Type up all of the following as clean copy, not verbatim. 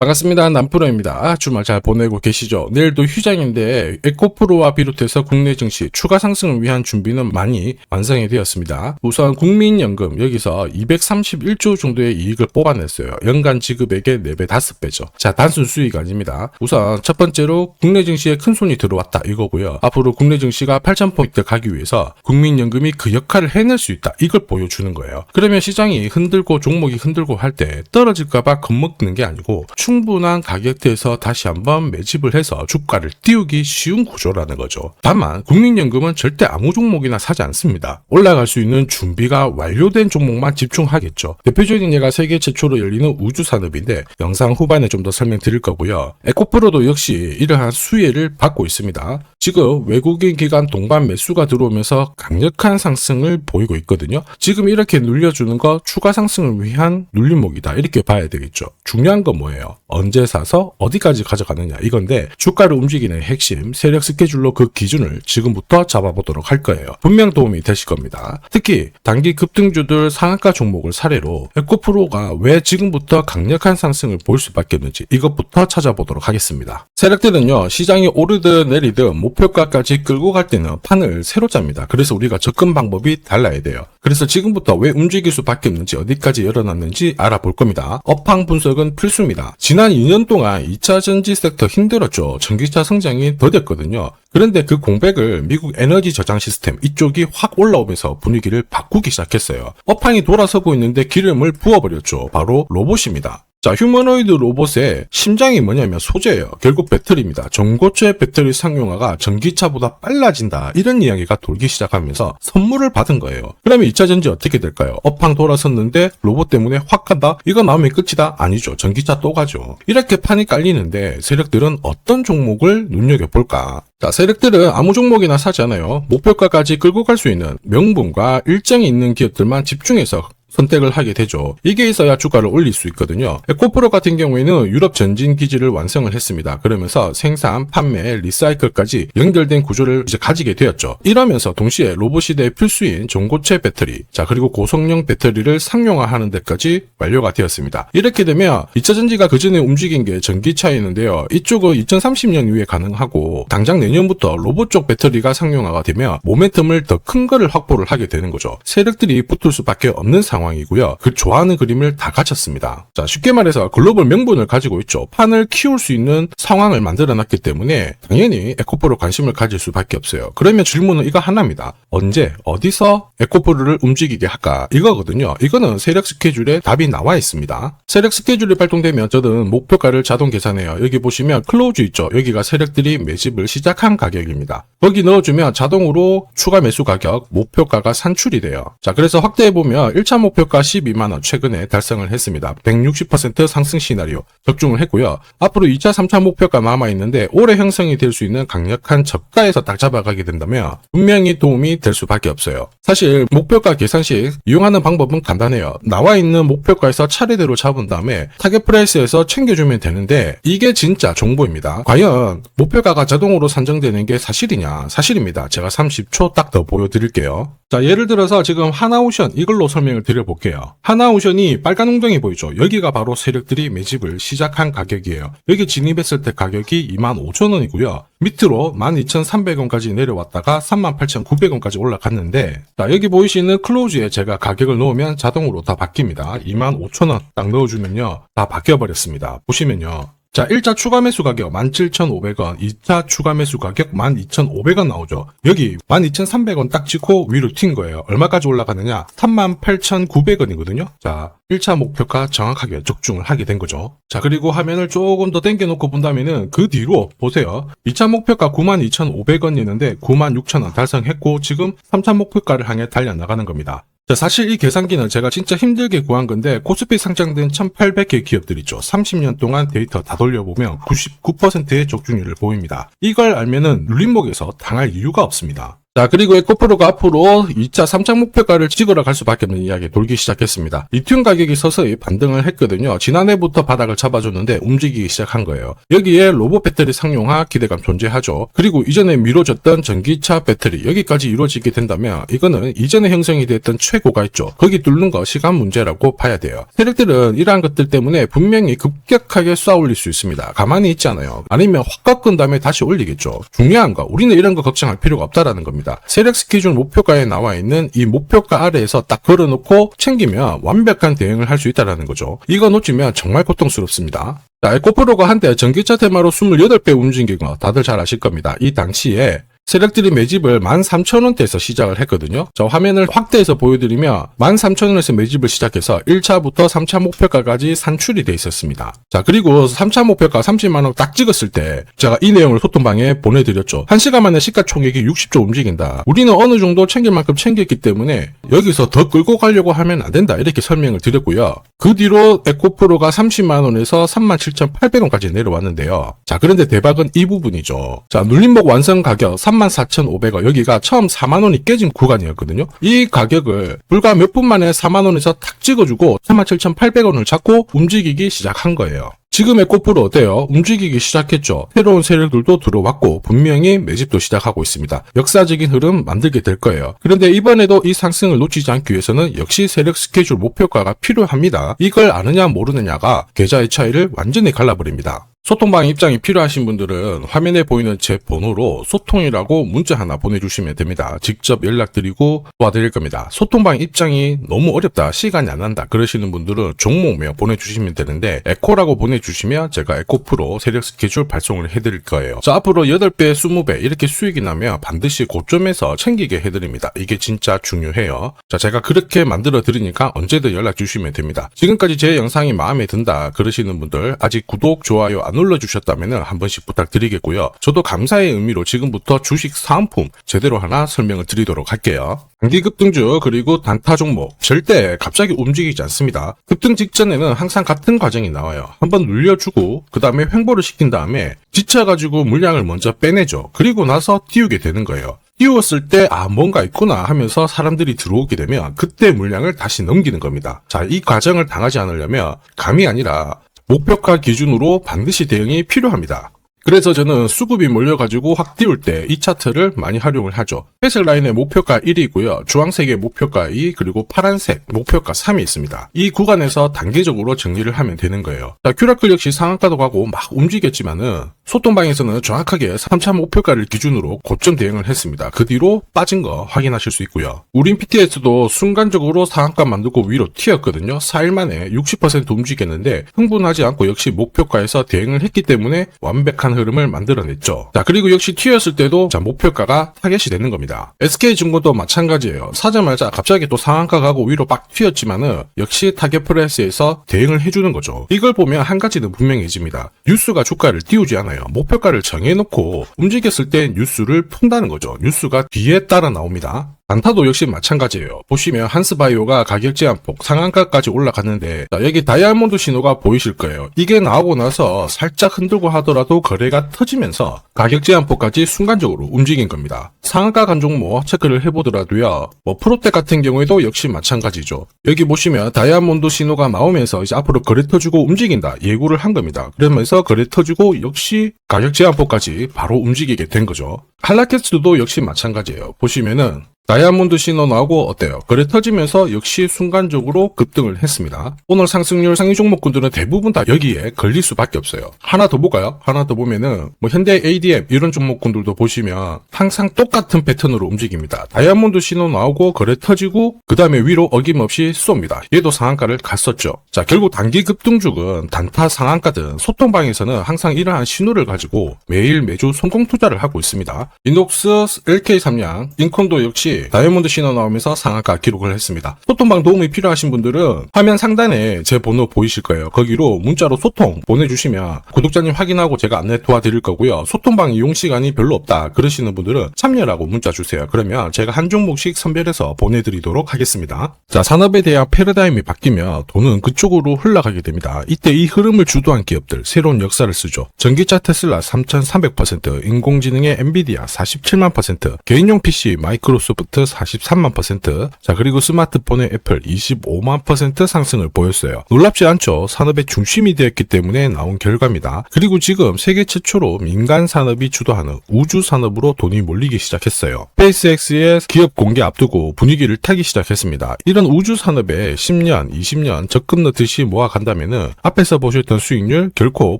반갑습니다. 남프로입니다. 주말 잘 보내고 계시죠? 내일도 휴장인데 에코프로와 비롯해서 국내 증시 추가 상승을 위한 준비는 많이 완성이 되었습니다. 우선 국민연금 여기서 231조 정도의 이익을 뽑아냈어요. 연간 지급액의 4배, 5배죠. 자, 단순 수익 아닙니다. 우선 첫 번째로 국내 증시에 큰 손이 들어왔다 이거고요. 앞으로 국내 증시가 8,000포인트 가기 위해서 국민연금이 그 역할을 해낼 수 있다. 이걸 보여주는 거예요. 그러면 시장이 흔들고 종목이 흔들고 할 때 떨어질까봐 겁먹는 게 아니고 충분한 가격대에서 다시 한번 매집을 해서 주가를 띄우기 쉬운 구조라는 거죠. 다만 국민연금은 절대 아무 종목이나 사지 않습니다. 올라갈 수 있는 준비가 완료된 종목만 집중하겠죠. 대표적인 예가 세계 최초로 열리는 우주산업인데 영상 후반에 좀 더 설명드릴 거고요. 에코프로도 역시 이러한 수혜를 받고 있습니다. 지금 외국인 기관 동반 매수가 들어오면서 강력한 상승을 보이고 있거든요. 지금 이렇게 눌려주는 거 추가 상승을 위한 눌림목이다 이렇게 봐야 되겠죠. 중요한 건 뭐예요? 언제 사서 어디까지 가져가느냐 이건데 주가를 움직이는 핵심 세력 스케줄로 그 기준을 지금부터 잡아보도록 할 거예요. 분명 도움이 되실 겁니다. 특히 단기 급등주들 상한가 종목을 사례로 에코프로가 왜 지금부터 강력한 상승을 보일 수밖에 없는지 이것부터 찾아보도록 하겠습니다. 세력들은요 시장이 오르든 내리든 목표가까지 끌고 갈 때는 판을 새로 짭니다. 그래서 우리가 접근 방법이 달라야 돼요. 그래서 지금부터 왜 움직일 수밖에 없는지 어디까지 열어놨는지 알아볼 겁니다. 업황 분석은 필수입니다. 지난 2년 동안 2차 전지 섹터 힘들었죠. 전기차 성장이 더뎠거든요. 그런데 그 공백을 미국 에너지 저장 시스템 이쪽이 확 올라오면서 분위기를 바꾸기 시작했어요. 업황이 돌아서고 있는데 기름을 부어버렸죠. 바로 로봇입니다. 자, 휴머노이드 로봇의 심장이 뭐냐면 소재예요. 결국 배터리입니다. 전고체 배터리 상용화가 전기차보다 빨라진다. 이런 이야기가 돌기 시작하면서 선물을 받은 거예요. 그러면 2차 전지 어떻게 될까요? 업황 돌아섰는데 로봇 때문에 확 간다? 이거 나오면 끝이다? 아니죠. 전기차 또 가죠. 이렇게 판이 깔리는데 세력들은 어떤 종목을 눈여겨볼까? 자, 세력들은 아무 종목이나 사지 않아요. 목표가까지 끌고 갈 수 있는 명분과 일정이 있는 기업들만 집중해서 선택을 하게 되죠. 이게 있어야 주가를 올릴 수 있거든요. 에코프로 같은 경우에는 유럽 전진 기지를 완성을 했습니다. 그러면서 생산, 판매, 리사이클까지 연결된 구조를 이제 가지게 되었죠. 이러면서 동시에 로봇 시대의 필수인 전고체 배터리, 자 그리고 고성능 배터리를 상용화하는 데까지 완료가 되었습니다. 이렇게 되면 2차 전지가 그전에 움직인 게 전기차였는데요. 이쪽은 2030년 이후에 가능하고 당장 내년부터 로봇 쪽 배터리가 상용화가 되면 모멘텀을 더 큰 거를 확보를 하게 되는 거죠. 세력들이 붙을 수밖에 없는 상황이고요. 그 좋아하는 그림을 다 갖췄습니다. 자, 쉽게 말해서 글로벌 명분을 가지고 있죠. 판을 키울 수 있는 상황을 만들어놨기 때문에 당연히 에코프로 관심을 가질 수밖에 없어요. 그러면 질문은 이거 하나입니다. 언제, 어디서 에코프로를 움직이게 할까? 이거거든요. 이거는 세력 스케줄에 답이 나와 있습니다. 세력 스케줄이 발동되면 저는 목표가를 자동 계산해요. 여기 보시면 클로즈 있죠. 여기가 세력들이 매집을 시작한 가격입니다. 거기 넣어주면 자동으로 추가 매수 가격, 목표가가 산출이 돼요. 자, 그래서 확대해보면 1차 목표가 12만원 최근에 달성을 했습니다. 160% 상승 시나리오 적중을 했고요. 앞으로 2차, 3차 목표가 남아있는데 올해 형성이 될 수 있는 강력한 저가에서 딱 잡아가게 된다면 분명히 도움이 될 수밖에 없어요. 사실 목표가 계산식 이용하는 방법은 간단해요. 나와 있는 목표가에서 차례대로 잡은 다음에 타겟 프라이스에서 챙겨주면 되는데 이게 진짜 정보입니다. 과연 목표가가 자동으로 산정되는 게 사실이냐? 사실입니다. 제가 30초 딱 더 보여드릴게요. 자, 예를 들어서 지금 하나오션 이걸로 설명을 드려볼게요. 하나오션이 빨간 웅덩이 보이죠? 여기가 바로 세력들이 매집을 시작한 가격이에요. 여기 진입했을 때 가격이 25,000원이고요. 밑으로 12,300원까지 내려왔다가 38,900원까지 올라갔는데 자, 여기 보이시는 클로즈에 제가 가격을 넣으면 자동으로 다 바뀝니다. 25,000원 딱 넣어주면요. 다 바뀌어버렸습니다. 보시면요. 자, 1차 추가 매수 가격 17,500원, 2차 추가 매수 가격 12,500원 나오죠. 여기 12,300원 딱 찍고 위로 튄 거예요. 얼마까지 올라가느냐? 38,900원이거든요. 자, 1차 목표가 정확하게 적중을 하게 된 거죠. 자, 그리고 화면을 조금 더 당겨놓고 본다면은 그 뒤로 보세요. 2차 목표가 92,500원이었는데 96,000원 달성했고 지금 3차 목표가를 향해 달려나가는 겁니다. 자, 사실 이 계산기는 제가 진짜 힘들게 구한 건데 코스피 상장된 1800개 기업들 있죠. 30년 동안 데이터 다 돌려보면 99%의 적중률을 보입니다. 이걸 알면은 눌림목에서 당할 이유가 없습니다. 자, 그리고 에코프로가 앞으로 2차, 3차 목표가를 찍으러 갈 수밖에 없는 이야기 돌기 시작했습니다. 리튬 가격이 서서히 반등을 했거든요. 지난해부터 바닥을 잡아줬는데 움직이기 시작한 거예요. 여기에 로봇 배터리 상용화 기대감 존재하죠. 그리고 이전에 미뤄졌던 전기차 배터리 여기까지 이루어지게 된다면 이거는 이전에 형성이 됐던 최고가 있죠. 거기 뚫는 거 시간 문제라고 봐야 돼요. 세력들은 이러한 것들 때문에 분명히 급격하게 쏘아 올릴 수 있습니다. 가만히 있지 않아요. 아니면 확 꺾은 다음에 다시 올리겠죠. 중요한 거 우리는 이런 거 걱정할 필요가 없다라는 겁니다. 세력 스케줄 목표가에 나와 있는 이 목표가 아래에서 딱 걸어놓고 챙기면 완벽한 대응을 할 수 있다는 거죠. 이거 놓치면 정말 고통스럽습니다. 자, 에코프로가 한때 전기차 테마로 28배 움직인 거 다들 잘 아실 겁니다. 이 당시에 세력들이 매집을 13,000원대에서 시작을 했거든요. 자, 화면을 확대해서 보여드리면 13,000원에서 매집을 시작해서 1차부터 3차 목표가까지 산출이 돼 있었습니다. 자, 그리고 3차 목표가 30만원 딱 찍었을 때 제가 이 내용을 소통방에 보내드렸죠. 1시간 만에 시가총액이 60조 움직인다. 우리는 어느 정도 챙길 만큼 챙겼기 때문에 여기서 더 끌고 가려고 하면 안 된다. 이렇게 설명을 드렸고요. 그 뒤로 에코프로가 30만원에서 37,800원까지 내려왔는데요. 자, 그런데 대박은 이 부분이죠. 자, 눌림목 완성 가격 34,500원 여기가 처음 4만원이 깨진 구간이었거든요. 이 가격을 불과 몇 분 만에 4만원에서 탁 찍어주고 37,800원을 잡고 움직이기 시작한 거예요. 지금 에코프로 어때요? 움직이기 시작했죠. 새로운 세력들도 들어왔고 분명히 매집도 시작하고 있습니다. 역사적인 흐름 만들게 될 거예요. 그런데 이번에도 이 상승을 놓치지 않기 위해서는 역시 세력 스케줄 목표가가 필요합니다. 이걸 아느냐 모르느냐가 계좌의 차이를 완전히 갈라버립니다. 소통방 입장이 필요하신 분들은 화면에 보이는 제 번호로 소통이라고 문자 하나 보내주시면 됩니다. 직접 연락드리고 도와드릴 겁니다. 소통방 입장이 너무 어렵다, 시간이 안 난다 그러시는 분들은 종목명 보내주시면 되는데 에코라고 보내주시면 제가 에코프로 세력 스케줄 발송을 해드릴 거예요. 자, 앞으로 8배, 20배 이렇게 수익이 나면 반드시 고점에서 챙기게 해드립니다. 이게 진짜 중요해요. 자, 제가 그렇게 만들어 드리니까 언제든 연락 주시면 됩니다. 지금까지 제 영상이 마음에 든다 그러시는 분들 아직 구독, 좋아요 안 눌러주셨다면 한 번씩 부탁드리겠고요. 저도 감사의 의미로 지금부터 주식 사은품 제대로 하나 설명을 드리도록 할게요. 단기 급등주 그리고 단타 종목 절대 갑자기 움직이지 않습니다. 급등 직전에는 항상 같은 과정이 나와요. 한번 눌려주고 그 다음에 횡보를 시킨 다음에 지쳐가지고 물량을 먼저 빼내죠. 그리고 나서 띄우게 되는 거예요. 띄웠을 때 뭔가 있구나 하면서 사람들이 들어오게 되면 그때 물량을 다시 넘기는 겁니다. 자, 이 과정을 당하지 않으려면 감이 아니라 목표가 기준으로 반드시 대응이 필요합니다. 그래서 저는 수급이 몰려가지고 확 띄울 때 이 차트를 많이 활용을 하죠. 회색 라인의 목표가 1이고요. 주황색의 목표가 2 그리고 파란색 목표가 3이 있습니다. 이 구간에서 단계적으로 정리를 하면 되는 거예요. 자, 큐라클 역시 상한가도 가고 막 움직였지만은 소통방에서는 정확하게 3차 목표가를 기준으로 고점 대응을 했습니다. 그 뒤로 빠진 거 확인하실 수 있고요. 우린 PTS도 순간적으로 상한가 만들고 위로 튀었거든요. 4일 만에 60% 움직였는데 흥분하지 않고 역시 목표가에서 대응을 했기 때문에 완벽한 흐름을 만들어냈죠. 자, 그리고 역시 튀었을 때도 자, 목표가가 타겟이 되는 겁니다. SK증권도 마찬가지예요. 사자마자 갑자기 또 상한가 가고 위로 빡 튀었지만은 역시 타겟 프라이스에서 대응을 해주는 거죠. 이걸 보면 한 가지는 분명해집니다. 뉴스가 주가를 띄우지 않아요. 목표가를 정해놓고 움직였을 때 뉴스를 푼다는 거죠. 뉴스가 뒤에 따라 나옵니다. 단타도 역시 마찬가지예요. 보시면 한스바이오가 가격 제한폭 상한가까지 올라갔는데 자, 여기 다이아몬드 신호가 보이실 거예요. 이게 나오고 나서 살짝 흔들고 하더라도 거래가 터지면서 가격 제한폭까지 순간적으로 움직인 겁니다. 상한가 간 종목 체크를 해보더라도요. 프로텍 같은 경우에도 역시 마찬가지죠. 여기 보시면 다이아몬드 신호가 나오면서 이제 앞으로 거래 터지고 움직인다 예고를 한 겁니다. 그러면서 거래 터지고 역시 가격 제한폭까지 바로 움직이게 된 거죠. 한라캐스트도 역시 마찬가지예요. 보시면은 다이아몬드 신호 나오고 어때요? 거래 터지면서 역시 순간적으로 급등을 했습니다. 오늘 상승률 상위 종목군들은 대부분 다 여기에 걸릴 수밖에 없어요. 하나 더 볼까요? 하나 더 보면은 현대 ADM 이런 종목군들도 보시면 항상 똑같은 패턴으로 움직입니다. 다이아몬드 신호 나오고 거래 터지고 그 다음에 위로 어김없이 쏩니다. 얘도 상한가를 갔었죠. 자, 결국 단기 급등주는 단타 상한가든 소통방에서는 항상 이러한 신호를 가지고 매일 매주 성공 투자를 하고 있습니다. 인녹스, LK삼양, 인콘도 역시 다시 다이아몬드 신호 나오면서 상한가 기록을 했습니다. 소통방 도움이 필요하신 분들은 화면 상단에 제 번호 보이실 거예요. 거기로 문자로 소통 보내주시면 구독자님 확인하고 제가 안내 도와드릴 거고요. 소통방 이용 시간이 별로 없다 그러시는 분들은 참여라고 문자 주세요. 그러면 제가 한 종목씩 선별해서 보내드리도록 하겠습니다. 자, 산업에 대한 패러다임이 바뀌면 돈은 그쪽으로 흘러가게 됩니다. 이때 이 흐름을 주도한 기업들 새로운 역사를 쓰죠. 전기차 테슬라 3,300%, 인공지능의 엔비디아 47만%, 개인용 PC 마이크로소프트 43만%, 자 그리고 스마트폰의 애플 25만% 상승을 보였어요. 놀랍지 않죠? 산업의 중심이 되었기 때문에 나온 결과입니다. 그리고 지금 세계 최초로 민간 산업이 주도하는 우주 산업으로 돈이 몰리기 시작했어요. 스페이스X의 기업 공개 앞두고 분위기를 타기 시작했습니다. 이런 우주 산업에 10년, 20년 적금 넣듯이 모아간다면은 앞에서 보셨던 수익률 결코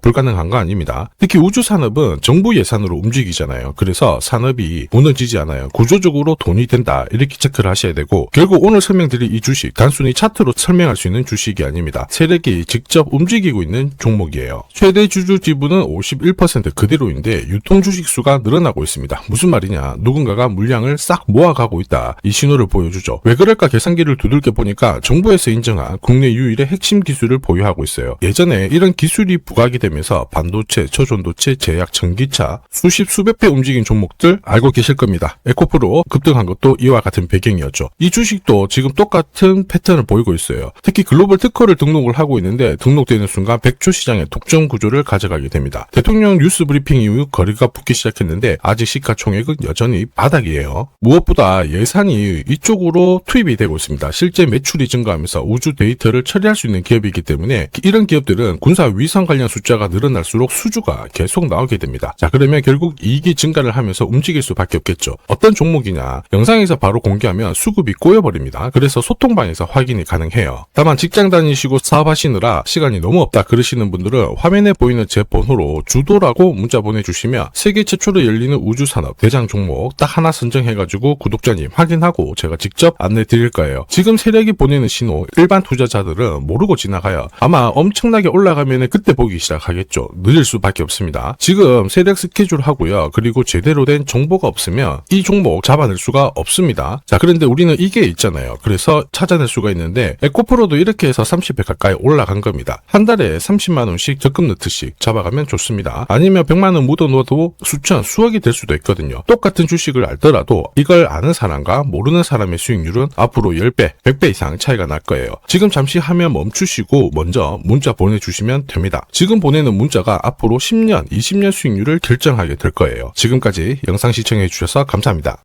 불가능한 거 아닙니다. 특히 우주 산업은 정부 예산으로 움직이잖아요. 그래서 산업이 무너지지 않아요. 구조적으로 돈이 된다 이렇게 체크를 하셔야 되고, 결국 오늘 설명드릴 이 주식 단순히 차트로 설명할 수 있는 주식이 아닙니다. 세력이 직접 움직이고 있는 종목이에요. 최대 주주 지분은 51% 그대로인데 유통 주식 수가 늘어나고 있습니다. 무슨 말이냐, 누군가가 물량을 싹 모아가고 있다 이 신호를 보여주죠. 왜 그럴까 계산기를 두들겨 보니까 정부에서 인정한 국내 유일의 핵심 기술을 보유하고 있어요. 예전에 이런 기술이 부각이 되면서 반도체, 초전도체, 제약, 전기차 수십 수백 배 움직인 종목들 알고 계실 겁니다. 에코프로 급등한 것도 이와 같은 배경이었죠. 이 주식도 지금 똑같은 패턴을 보이고 있어요. 특히 글로벌 특허를 등록을 하고 있는데 등록되는 순간 100조 시장의 독점 구조를 가져가게 됩니다. 대통령 뉴스 브리핑 이후 거리가 붙기 시작했는데 아직 시가총액은 여전히 바닥이에요. 무엇보다 예산이 이쪽으로 투입이 되고 있습니다. 실제 매출이 증가하면서 우주 데이터를 처리할 수 있는 기업이기 때문에 이런 기업들은 군사 위성 관련 숫자가 늘어날수록 수주가 계속 나오게 됩니다. 자, 그러면 결국 이익이 증가를 하면서 움직일 수밖에 없겠죠. 어떤 종목이냐, 영상에서 바로 공개하면 수급이 꼬여버립니다. 그래서 소통방에서 확인이 가능해요. 다만 직장 다니시고 사업하시느라 시간이 너무 없다 그러시는 분들은 화면에 보이는 제 번호로 주도라고 문자 보내주시면 세계 최초로 열리는 우주산업 대장 종목 딱 하나 선정해가지고 구독자님 확인하고 제가 직접 안내 드릴 거예요. 지금 세력이 보내는 신호 일반 투자자들은 모르고 지나가요. 아마 엄청나게 올라가면 그때 보기 시작하겠죠. 늦을 수밖에 없습니다. 지금 세력 스케줄 하고요. 그리고 제대로 된 정보가 없으면 이 종목 잡아낼 수가 없습니다. 자, 그런데 우리는 이게 있잖아요. 그래서 찾아낼 수가 있는데 에코프로도 이렇게 해서 30배 가까이 올라간 겁니다. 한 달에 30만 원씩 적금 넣듯이 잡아가면 좋습니다. 아니면 100만 원 묻어 놓아도 수천, 수억이 될 수도 있거든요. 똑같은 주식을 알더라도 이걸 아는 사람과 모르는 사람의 수익률은 앞으로 10배, 100배 이상 차이가 날 거예요. 지금 잠시 화면 멈추시고 먼저 문자 보내주시면 됩니다. 지금 보내는 문자가 앞으로 10년, 20년 수익률을 결정하게 될 거예요. 지금까지 영상 시청해 주셔서 감사합니다.